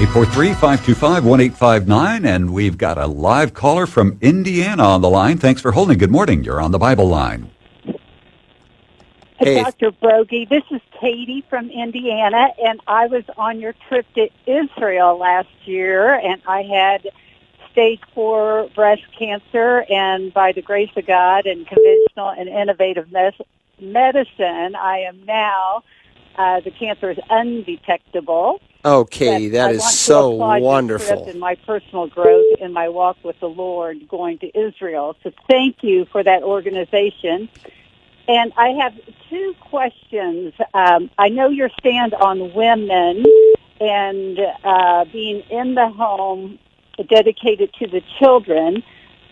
843-525-1859, and we've got a live caller from Indiana on the line. Thanks for holding. Good morning. You're on the Bible line. Hey, Dr. Broggi, this is Katie from Indiana, and I was on your trip to Israel last year, and I had stage 4 breast cancer, and by the grace of God and conventional and innovative medicine, I am now, the cancer is undetectable. Okay, that is so wonderful. In my personal growth in my walk with the Lord, going to Israel. So thank you for that organization. And I have two questions. I know your stand on women and being in the home dedicated to the children.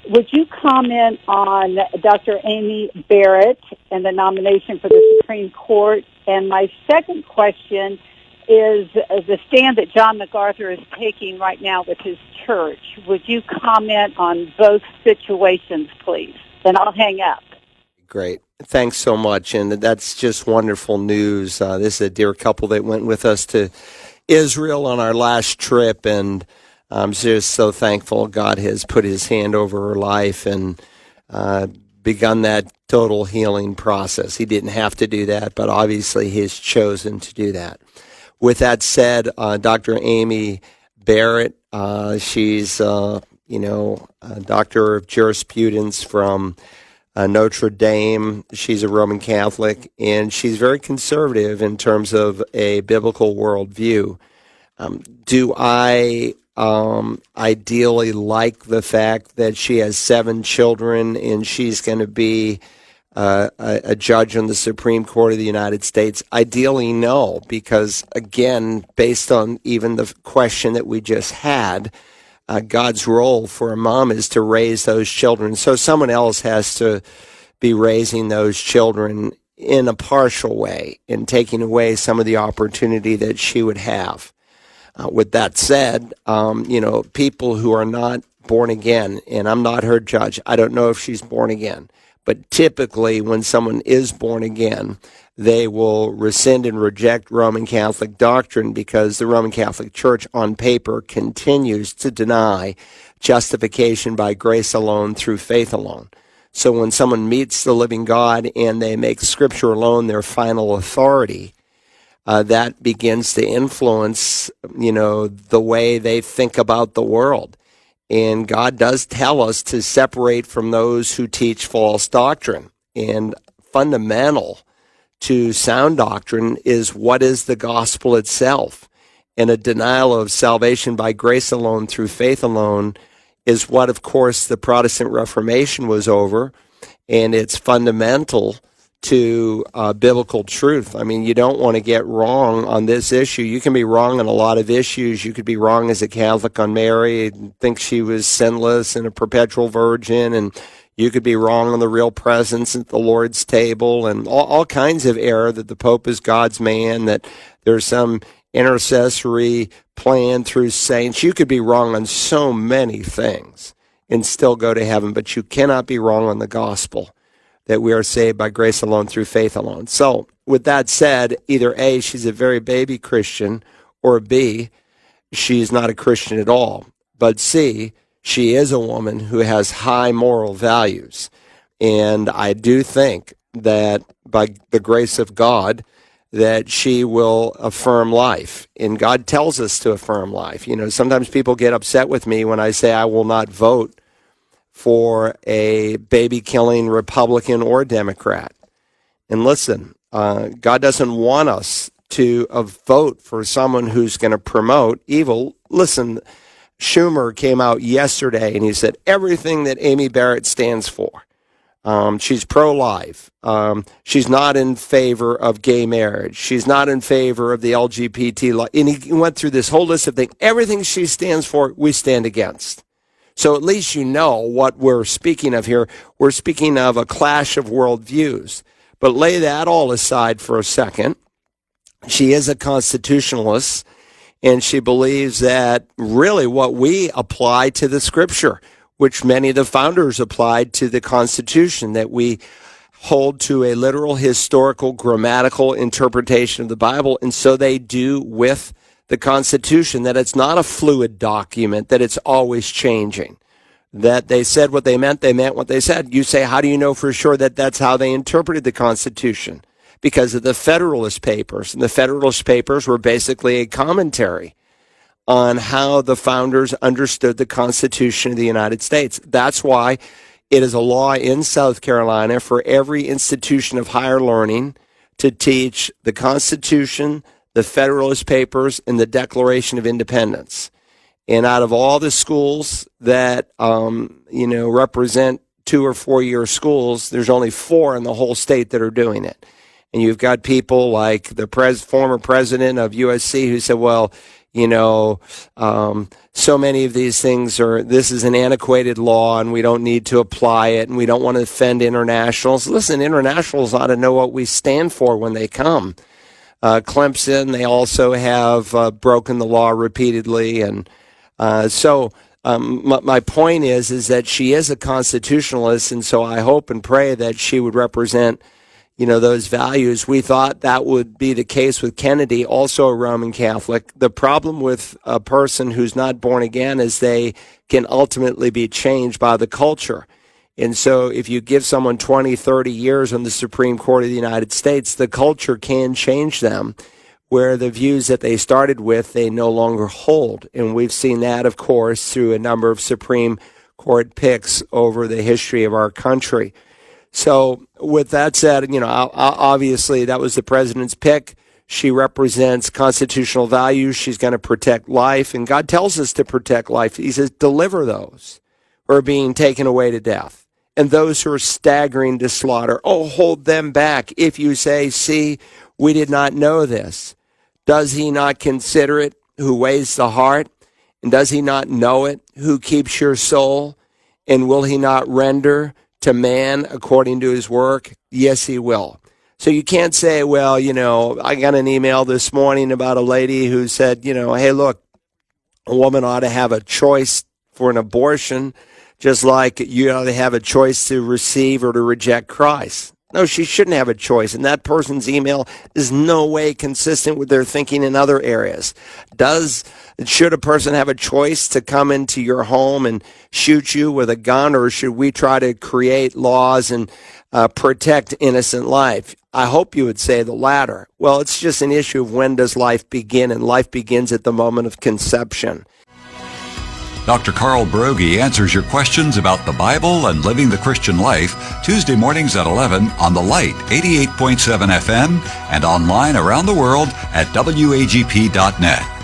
Would you comment on Dr. Amy Barrett and the nomination for the Supreme Court? And my second question is the stand that John MacArthur is taking right now with his church. Would you comment on both situations, please? Then I'll hang up. Great. Thanks so much. And that's just wonderful news. This is a dear couple that went with us to Israel on our last trip, and I'm just so thankful God has put his hand over her life and begun that total healing process. He didn't have to do that, but obviously he's chosen to do that. With that said, Dr. Amy Barrett, she's, a doctor of jurisprudence from Notre Dame. She's a Roman Catholic, and she's very conservative in terms of a biblical worldview. Do I ideally like the fact that she has 7 children and she's going to be a judge on the Supreme Court of the United States? Ideally, no, because, again, based on even the question that we just had, God's role for a mom is to raise those children. So someone else has to be raising those children in a partial way and taking away some of the opportunity that she would have. With that said, people who are not born again, and I'm not her judge, I don't know if she's born again, but typically when someone is born again, they will rescind and reject Roman Catholic doctrine because the Roman Catholic Church on paper continues to deny justification by grace alone through faith alone. So when someone meets the living God and they make Scripture alone their final authority, that begins to influence, the way they think about the world. And God does tell us to separate from those who teach false doctrine. And fundamental to sound doctrine is what is the gospel itself. And a denial of salvation by grace alone through faith alone is what, of course, the Protestant Reformation was over. And it's fundamental to biblical truth. I mean, you don't want to get wrong on this issue. You can be wrong on a lot of issues. You could be wrong as a Catholic on Mary and think she was sinless and a perpetual virgin, and you could be wrong on the real presence at the Lord's table and all kinds of error, that the Pope is God's man, that there's some intercessory plan through saints. You could be wrong on so many things and still go to heaven, but you cannot be wrong on the gospel, that we are saved by grace alone through faith alone. So with that said, either A, she's a very baby Christian, or B, she's not a Christian at all. But C, she is a woman who has high moral values. And I do think that by the grace of God, that she will affirm life. And God tells us to affirm life. Sometimes people get upset with me when I say I will not vote for a baby-killing Republican or Democrat. And listen, God doesn't want us to vote for someone who's going to promote evil. Listen, Schumer came out yesterday and he said everything that Amy Barrett stands for. She's pro-life. She's not in favor of gay marriage. She's not in favor of the LGBT law. And he went through this whole list of things. Everything she stands for, we stand against. So at least you know what we're speaking of here. We're speaking of a clash of worldviews. But lay that all aside for a second. She is a constitutionalist, and she believes that really what we apply to the Scripture, which many of the founders applied to the Constitution, that we hold to a literal, historical, grammatical interpretation of the Bible, and so they do with the Constitution, that it's not a fluid document, that it's always changing. That they said what they meant what they said. You say, how do you know for sure that that's how they interpreted the Constitution? Because of the Federalist Papers. And the Federalist Papers were basically a commentary on how the founders understood the Constitution of the United States. That's why it is a law in South Carolina for every institution of higher learning to teach the Constitution, the Federalist Papers, and the Declaration of Independence. And out of all the schools that, represent 2 or 4 year schools, there's only 4 in the whole state that are doing it. And you've got people like the former president of USC who said, well, so many of these things this is an antiquated law and we don't need to apply it and we don't want to offend internationals. Listen, internationals ought to know what we stand for when they come. Clemson, they also have broken the law repeatedly. And my point is that she is a constitutionalist, and so I hope and pray that she would represent, those values. We thought that would be the case with Kennedy, also a Roman Catholic. The problem with a person who's not born again is they can ultimately be changed by the culture. And so if you give someone 20, 30 years on the Supreme Court of the United States, the culture can change them, where the views that they started with, they no longer hold. And we've seen that, of course, through a number of Supreme Court picks over the history of our country. So with that said, obviously that was the president's pick. She represents constitutional values. She's going to protect life. And God tells us to protect life. He says, deliver those who are being taken away to death, and those who are staggering to slaughter. Oh, hold them back. If you say, see, we did not know this. Does he not consider it who weighs the heart? And does he not know it who keeps your soul? And will he not render to man according to his work? Yes, he will. So you can't say, well, I got an email this morning about a lady who said, hey, look, a woman ought to have a choice for an abortion, just like you ought to have a choice to receive or to reject Christ. No, she shouldn't have a choice. And that person's email is no way consistent with their thinking in other areas. Should a person have a choice to come into your home and shoot you with a gun, or should we try to create laws and protect innocent life? I hope you would say the latter. Well, it's just an issue of when does life begin, and life begins at the moment of conception. Dr. Carl Broggi answers your questions about the Bible and living the Christian life Tuesday mornings at 11 on The Light, 88.7 FM, and online around the world at wagp.net.